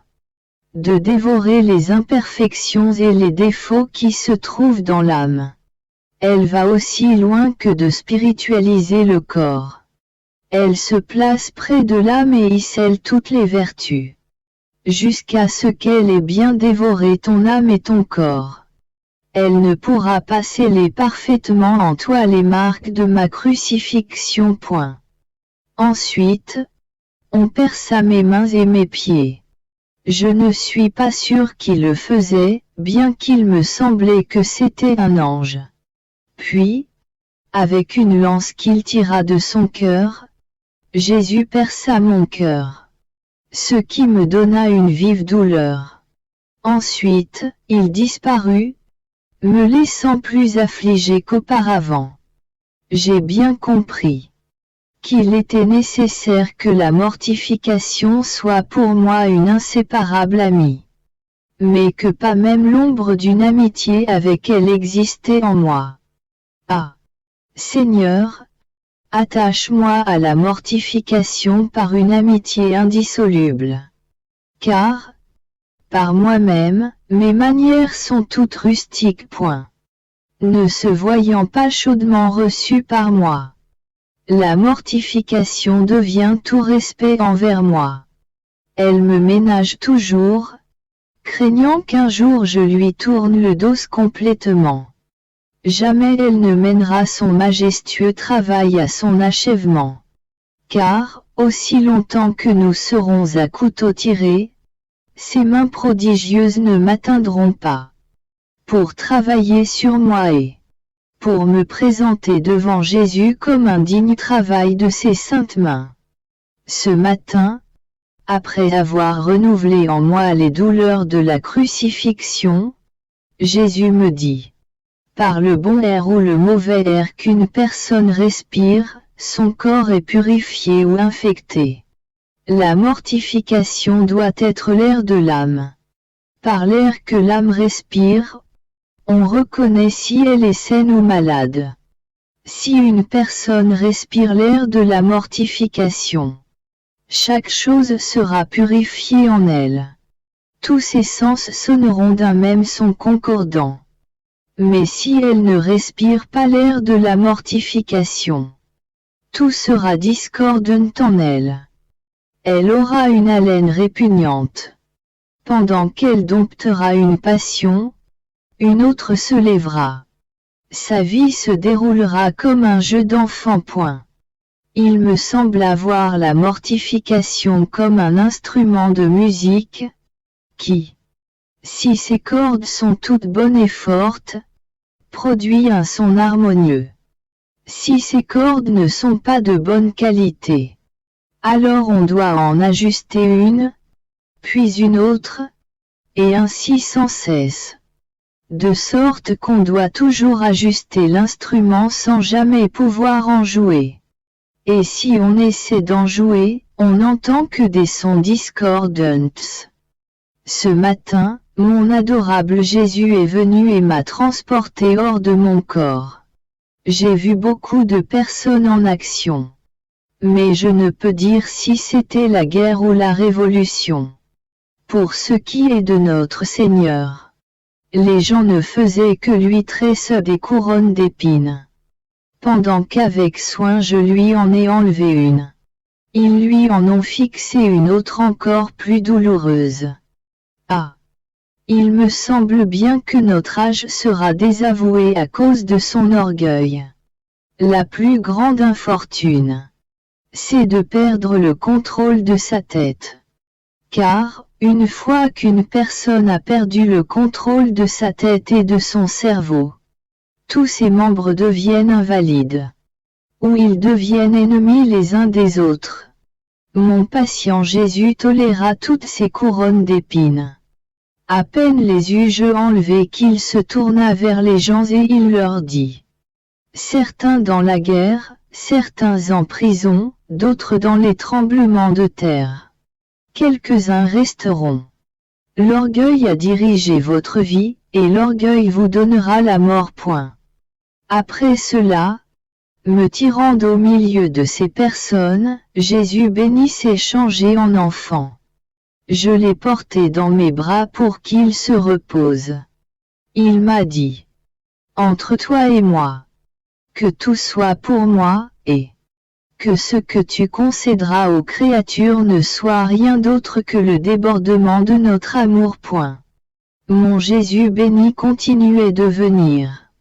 de dévorer les imperfections et les défauts qui se trouvent dans l'âme. Elle va aussi loin que de spiritualiser le corps. Elle se place près de l'âme et y scelle toutes les vertus, jusqu'à ce qu'elle ait bien dévoré ton âme et ton corps. Elle ne pourra pas sceller parfaitement en toi les marques de ma crucifixion. Ensuite, on perça mes mains et mes pieds. Je ne suis pas sûr qui le faisait, bien qu'il me semblait que c'était un ange. Puis, avec une lance qu'il tira de son cœur, Jésus perça mon cœur, ce qui me donna une vive douleur. Ensuite, il disparut, me laissant plus affligé qu'auparavant. J'ai bien compris qu'il était nécessaire que la mortification soit pour moi une inséparable amie, mais que pas même l'ombre d'une amitié avec elle existait en moi. Ah, Seigneur, attache-moi à la mortification par une amitié indissoluble. Car, par moi-même, mes manières sont toutes rustiques. Ne se voyant pas chaudement reçue par moi, la mortification devient tout respect envers moi. Elle me ménage toujours, craignant qu'un jour je lui tourne le dos complètement. Jamais elle ne mènera son majestueux travail à son achèvement. Car, aussi longtemps que nous serons à couteau tiré, ses mains prodigieuses ne m'atteindront pas pour travailler sur moi et pour me présenter devant Jésus comme un digne travail de ses saintes mains. Ce matin, après avoir renouvelé en moi les douleurs de la crucifixion, Jésus me dit, par le bon air ou le mauvais air qu'une personne respire, son corps est purifié ou infecté. La mortification doit être l'air de l'âme. Par l'air que l'âme respire, on reconnaît si elle est saine ou malade. Si une personne respire l'air de la mortification, chaque chose sera purifiée en elle. Tous ses sens sonneront d'un même son concordant. Mais si elle ne respire pas l'air de la mortification, tout sera discordant en elle. Elle aura une haleine répugnante. Pendant qu'elle domptera une passion, une autre se lèvera. Sa vie se déroulera comme un jeu d'enfant. Il me semble avoir la mortification comme un instrument de musique, qui, si ses cordes sont toutes bonnes et fortes, produit un son harmonieux. Si ces cordes ne sont pas de bonne qualité, alors on doit en ajuster une, puis une autre, et ainsi sans cesse. De sorte qu'on doit toujours ajuster l'instrument sans jamais pouvoir en jouer. Et si on essaie d'en jouer, on n'entend que des sons discordants. Ce matin, mon adorable Jésus est venu et m'a transporté hors de mon corps. J'ai vu beaucoup de personnes en action. Mais je ne peux dire si c'était la guerre ou la révolution. Pour ce qui est de notre Seigneur, les gens ne faisaient que lui tresser des couronnes d'épines. Pendant qu'avec soin je lui en ai enlevé une. Ils lui en ont fixé une autre encore plus douloureuse. Ah! Il me semble bien que notre âge sera désavoué à cause de son orgueil. La plus grande infortune, c'est de perdre le contrôle de sa tête. Car, une fois qu'une personne a perdu le contrôle de sa tête et de son cerveau, tous ses membres deviennent invalides. Ou ils deviennent ennemis les uns des autres. Mon patient Jésus toléra toutes ces couronnes d'épines. À peine les eus-je enlevées qu'il se tourna vers les gens et il leur dit. Certains dans la guerre, certains en prison, d'autres dans les tremblements de terre. Quelques-uns resteront. L'orgueil a dirigé votre vie, et l'orgueil vous donnera la mort. Après cela, me tirant au milieu de ces personnes, Jésus bénit s'est changé en enfant. Je l'ai porté dans mes bras pour qu'il se repose. Il m'a dit, entre toi et moi, que tout soit pour moi, et que ce que tu concéderas aux créatures ne soit rien d'autre que le débordement de notre amour. Mon Jésus béni continuait de venir.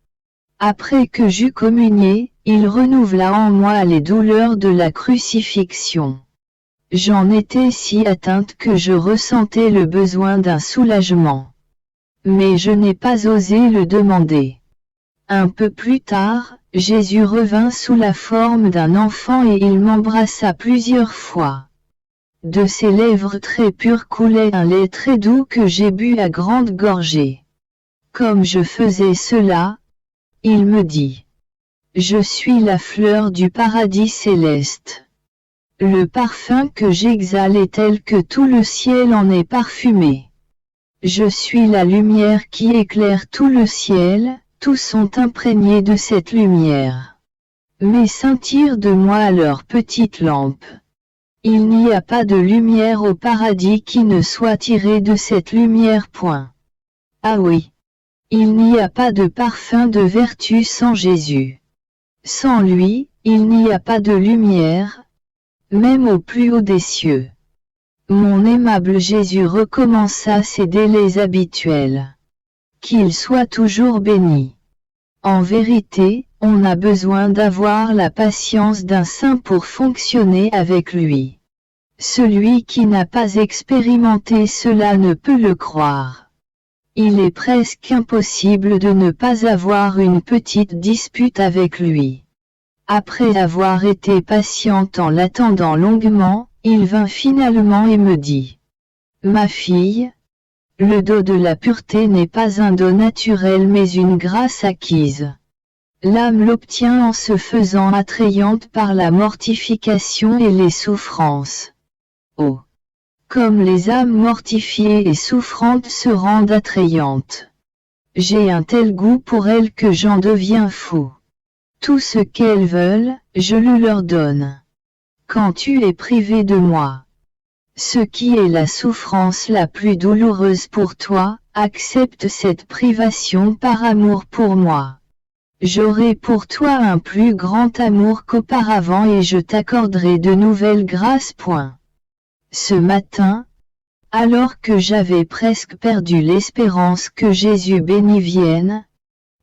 Après que j'eus communié, il renouvela en moi les douleurs de la crucifixion. J'en étais si atteinte que je ressentais le besoin d'un soulagement. Mais je n'ai pas osé le demander. Un peu plus tard, Jésus revint sous la forme d'un enfant et il m'embrassa plusieurs fois. De ses lèvres très pures coulait un lait très doux que j'ai bu à grande gorgée. Comme je faisais cela, il me dit, « Je suis la fleur du paradis céleste. Le parfum que j'exhale est tel que tout le ciel en est parfumé. Je suis la lumière qui éclaire tout le ciel, tous sont imprégnés de cette lumière. Mes saints tirent de moi leurs petites lampes. Il n'y a pas de lumière au paradis qui ne soit tirée de cette lumière. Ah oui. Il n'y a pas de parfum de vertu sans Jésus. Sans lui, il n'y a pas de lumière, même au plus haut des cieux. Mon aimable Jésus recommença ses délais habituels. Qu'il soit toujours béni. En vérité, on a besoin d'avoir la patience d'un saint pour fonctionner avec lui. Celui qui n'a pas expérimenté cela ne peut le croire. Il est presque impossible de ne pas avoir une petite dispute avec lui. Après avoir été patiente en l'attendant longuement, il vint finalement et me dit, « Ma fille, le don de la pureté n'est pas un don naturel mais une grâce acquise. L'âme l'obtient en se faisant attrayante par la mortification et les souffrances. Oh! Comme les âmes mortifiées et souffrantes se rendent attrayantes. J'ai un tel goût pour elles que j'en deviens fou. Tout ce qu'elles veulent, je le leur donne. Quand tu es privé de moi, ce qui est la souffrance la plus douloureuse pour toi, accepte cette privation par amour pour moi. J'aurai pour toi un plus grand amour qu'auparavant et je t'accorderai de nouvelles grâces. Ce matin, Alors que j'avais presque perdu l'espérance que Jésus béni vienne,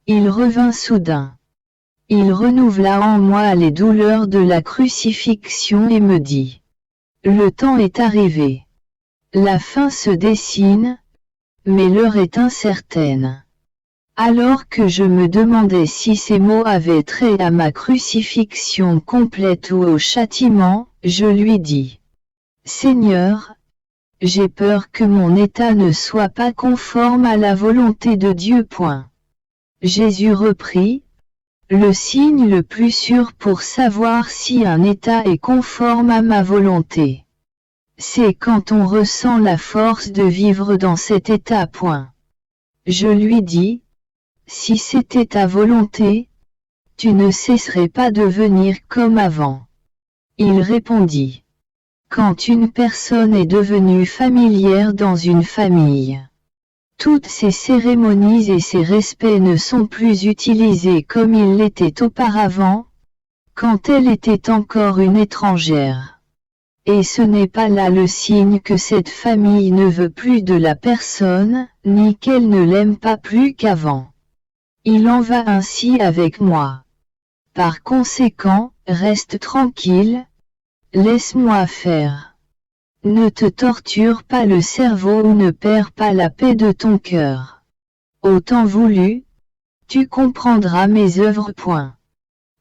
il revint soudain. Il renouvela en moi les douleurs de la crucifixion et me dit: le temps est arrivé. La fin se dessine, mais l'heure est incertaine. Alors que je me demandais si ces mots avaient trait à ma crucifixion complète ou au châtiment, je lui dis: Seigneur, j'ai peur que mon état ne soit pas conforme à la volonté de Dieu. Jésus reprit: le signe le plus sûr pour savoir si un état est conforme à ma volonté, c'est quand on ressent la force de vivre dans cet état. Je lui dis: si c'était ta volonté, tu ne cesserais pas de venir comme avant. Il répondit: quand une personne est devenue familière dans une famille, toutes ces cérémonies et ces respects ne sont plus utilisés comme ils l'étaient auparavant, quand elle était encore une étrangère. Et ce n'est pas là le signe que cette famille ne veut plus de la personne, ni qu'elle ne l'aime pas plus qu'avant. Il en va ainsi avec moi. Par conséquent, reste tranquille, laisse-moi faire. Ne te torture pas le cerveau ou ne perds pas la paix de ton cœur. Au temps voulu, tu comprendras mes œuvres.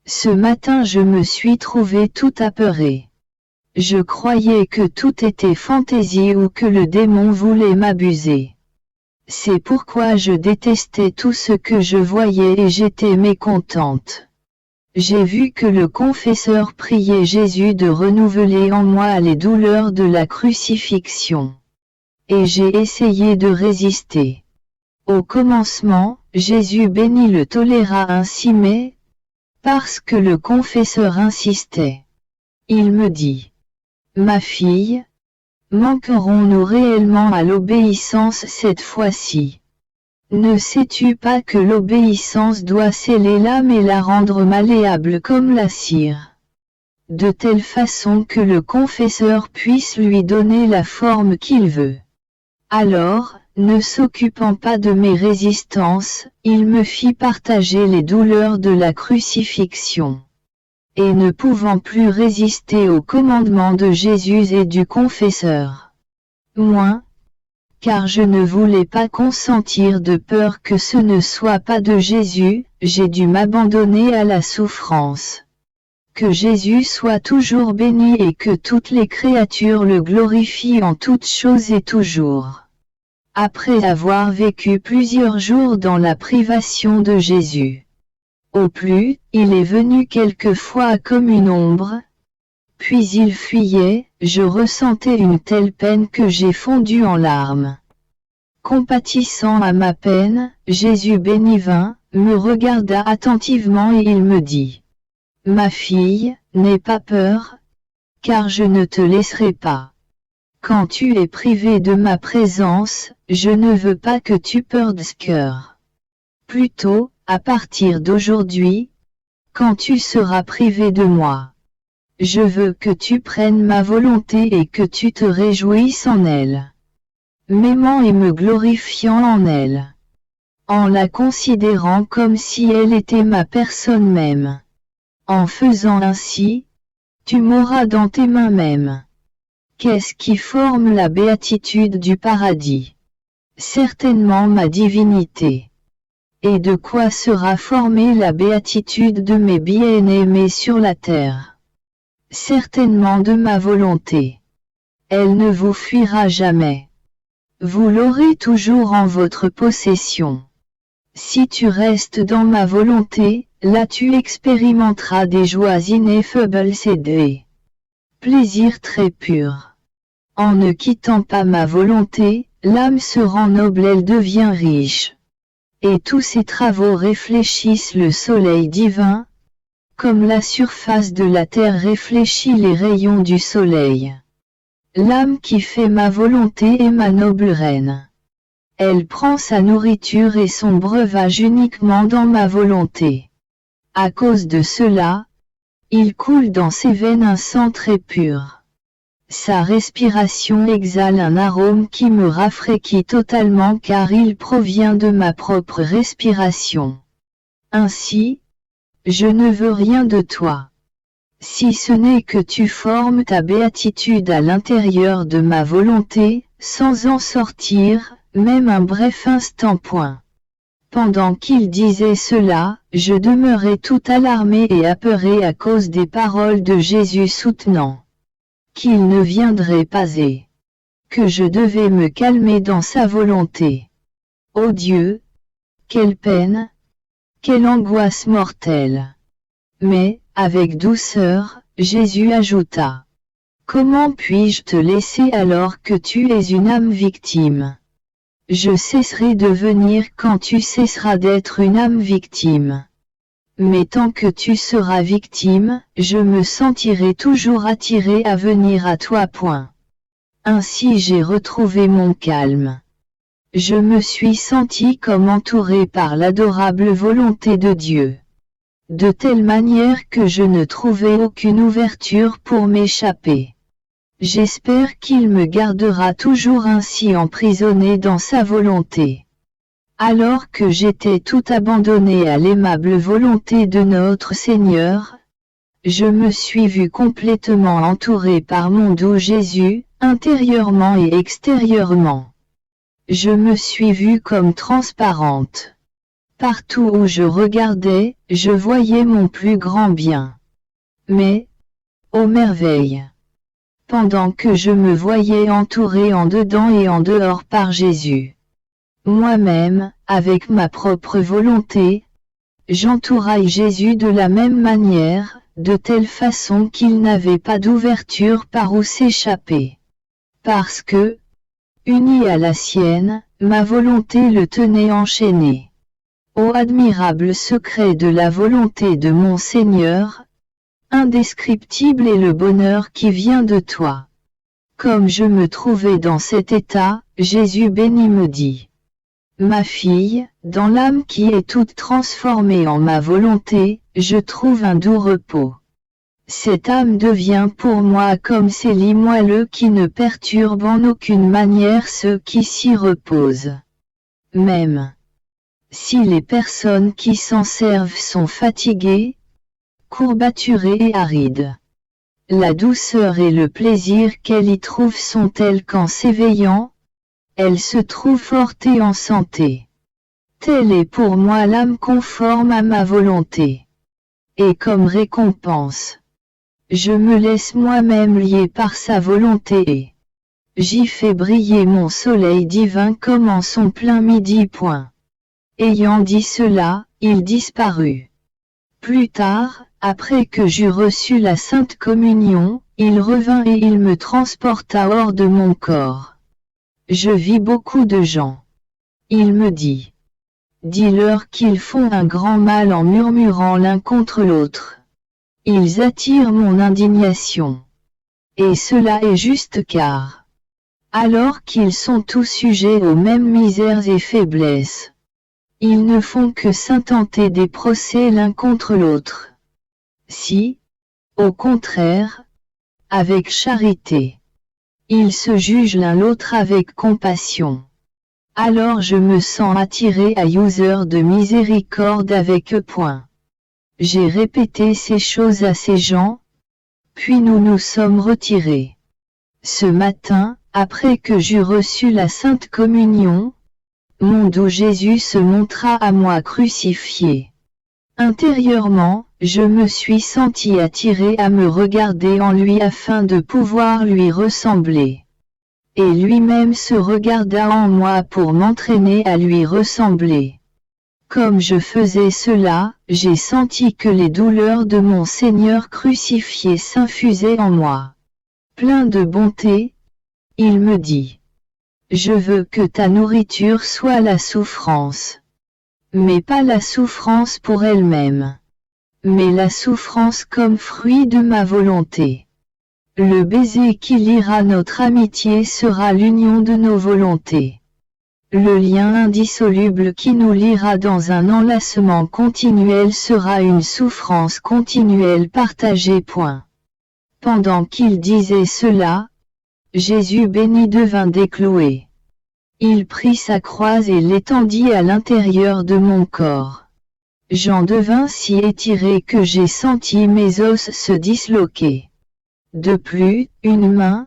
Ce matin je me suis trouvé tout apeuré. Je croyais que tout était fantaisie ou que le démon voulait m'abuser. C'est pourquoi je détestais tout ce que je voyais et j'étais mécontente. J'ai vu que le confesseur priait Jésus de renouveler en moi les douleurs de la crucifixion. Et j'ai essayé de résister. Au commencement, Jésus béni le toléra ainsi, mais, parce que le confesseur insistait, il me dit: ma fille, manquerons-nous réellement à l'obéissance cette fois-ci? Ne sais-tu pas que l'obéissance doit sceller l'âme et la rendre malléable comme la cire, de telle façon que le confesseur puisse lui donner la forme qu'il veut? Alors, ne s'occupant pas de mes résistances, il me fit partager les douleurs de la crucifixion. Et ne pouvant plus résister au commandement de Jésus et du confesseur, moi, car je ne voulais pas consentir de peur que ce ne soit pas de Jésus, j'ai dû m'abandonner à la souffrance. Que Jésus soit toujours béni et que toutes les créatures le glorifient en toutes choses et toujours. Après avoir vécu plusieurs jours dans la privation de Jésus, au plus, il est venu quelquefois comme une ombre, puis il fuyait, je ressentais une telle peine que j'ai fondu en larmes. Compatissant à ma peine, Jésus béni vint, me regarda attentivement et il me dit: ma fille, n'aie pas peur, car je ne te laisserai pas. Quand tu es privée de ma présence, je ne veux pas que tu perdes cœur. Plutôt, à partir d'aujourd'hui, quand tu seras privé de moi, je veux que tu prennes ma volonté et que tu te réjouisses en elle, m'aimant et me glorifiant en elle, en la considérant comme si elle était ma personne même. En faisant ainsi, tu m'auras dans tes mains même. Qu'est-ce qui forme la béatitude du paradis? Certainement ma divinité. Et de quoi sera formée la béatitude de mes bien-aimés sur la terre? Certainement de ma volonté. Elle ne vous fuira jamais. Vous l'aurez toujours en votre possession. Si tu restes dans ma volonté, là tu expérimenteras des joies ineffables et des plaisirs très purs. En ne quittant pas ma volonté, l'âme se rend noble, elle devient riche. Et tous ses travaux réfléchissent le soleil divin, comme la surface de la terre réfléchit les rayons du soleil. L'âme qui fait ma volonté est ma noble reine. Elle prend sa nourriture et son breuvage uniquement dans ma volonté. À cause de cela, il coule dans ses veines un sang très pur. Sa respiration exhale un arôme qui me rafraîchit totalement car il provient de ma propre respiration. Ainsi, je ne veux rien de toi. Si ce n'est que tu formes ta béatitude à l'intérieur de ma volonté, sans en sortir, même un bref instant. Pendant qu'il disait cela, je demeurais tout alarmé et apeuré à cause des paroles de Jésus soutenant qu'il ne viendrait pas et que je devais me calmer dans sa volonté. Ô Dieu! Quelle peine! Quelle angoisse mortelle! Mais, avec douceur, Jésus ajouta: Comment puis-je te laisser alors que tu es une âme victime? Je cesserai de venir quand tu cesseras d'être une âme victime. Mais tant que tu seras victime, je me sentirai toujours attiré à venir à toi. Ainsi j'ai retrouvé mon calme. Je me suis senti comme entouré par l'adorable volonté de Dieu. De telle manière que je ne trouvais aucune ouverture pour m'échapper. J'espère qu'il me gardera toujours ainsi emprisonné dans sa volonté. Alors que j'étais tout abandonné à l'aimable volonté de notre Seigneur, je me suis vu complètement entouré par mon doux Jésus, intérieurement et extérieurement. Je me suis vue comme transparente. Partout où je regardais, je voyais mon plus grand bien. Mais, ô merveille! Pendant que je me voyais entouré en dedans et en dehors par Jésus, moi-même, avec ma propre volonté, j'entourais Jésus de la même manière, de telle façon qu'il n'avait pas d'ouverture par où s'échapper. Parce que, uni à la sienne, ma volonté le tenait enchaîné. Ô admirable secret de la volonté de mon Seigneur, indescriptible est le bonheur qui vient de toi. Comme je me trouvais dans cet état, Jésus béni me dit: Ma fille, dans l'âme qui est toute transformée en ma volonté, je trouve un doux repos. Cette âme devient pour moi comme ces lits moelleux qui ne perturbent en aucune manière ceux qui s'y reposent. Même si les personnes qui s'en servent sont fatiguées, courbaturées et arides, la douceur et le plaisir qu'elles y trouvent sont tels qu'en s'éveillant, elles se trouvent fortes et en santé. Telle est pour moi l'âme conforme à ma volonté. Et comme récompense, je me laisse moi-même lier par sa volonté et j'y fais briller mon soleil divin comme en son plein midi. Ayant dit cela, il disparut. Plus tard, après que j'eus reçu la Sainte Communion, il revint et il me transporta hors de mon corps. Je vis beaucoup de gens. Il me dit: Dis-leur qu'ils font un grand mal en murmurant l'un contre l'autre. Ils attirent mon indignation. Et cela est juste car, alors qu'ils sont tous sujets aux mêmes misères et faiblesses, ils ne font que s'intenter des procès l'un contre l'autre. Si, au contraire, avec charité, ils se jugent l'un l'autre avec compassion, alors je me sens attiré à user de miséricorde avec eux. J'ai répété ces choses à ces gens, puis nous nous sommes retirés. Ce matin, après que j'eus reçu la Sainte Communion, mon doux Jésus se montra à moi crucifié. Intérieurement, je me suis senti attiré à me regarder en lui afin de pouvoir lui ressembler. Et lui-même se regarda en moi pour m'entraîner à lui ressembler. Comme je faisais cela, j'ai senti que les douleurs de mon Seigneur crucifié s'infusaient en moi. Plein de bonté, il me dit: Je veux que ta nourriture soit la souffrance. Mais pas la souffrance pour elle-même, mais la souffrance comme fruit de ma volonté. Le baiser qui liera notre amitié sera l'union de nos volontés. Le lien indissoluble qui nous liera dans un enlacement continuel sera une souffrance continuelle partagée. Pendant qu'il disait cela, Jésus béni devint décloué. Il prit sa croix et l'étendit à l'intérieur de mon corps. J'en devins si étiré que j'ai senti mes os se disloquer. De plus, une main,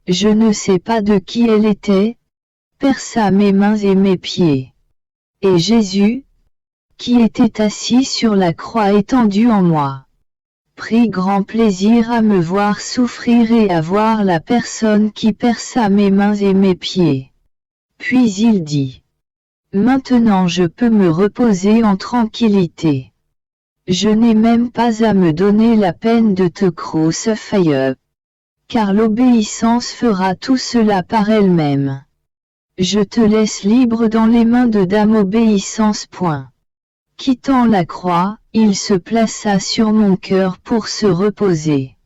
je ne sais pas de qui elle était, perça mes mains et mes pieds. Et Jésus, qui était assis sur la croix étendue en moi, prit grand plaisir à me voir souffrir et à voir la personne qui perça mes mains et mes pieds. Puis il dit: Maintenant je peux me reposer en tranquillité. Je n'ai même pas à me donner la peine de te crucifier, car l'obéissance fera tout cela par elle-même. Je te laisse libre dans les mains de Dame Obéissance. Quittant la croix, il se plaça sur mon cœur pour se reposer.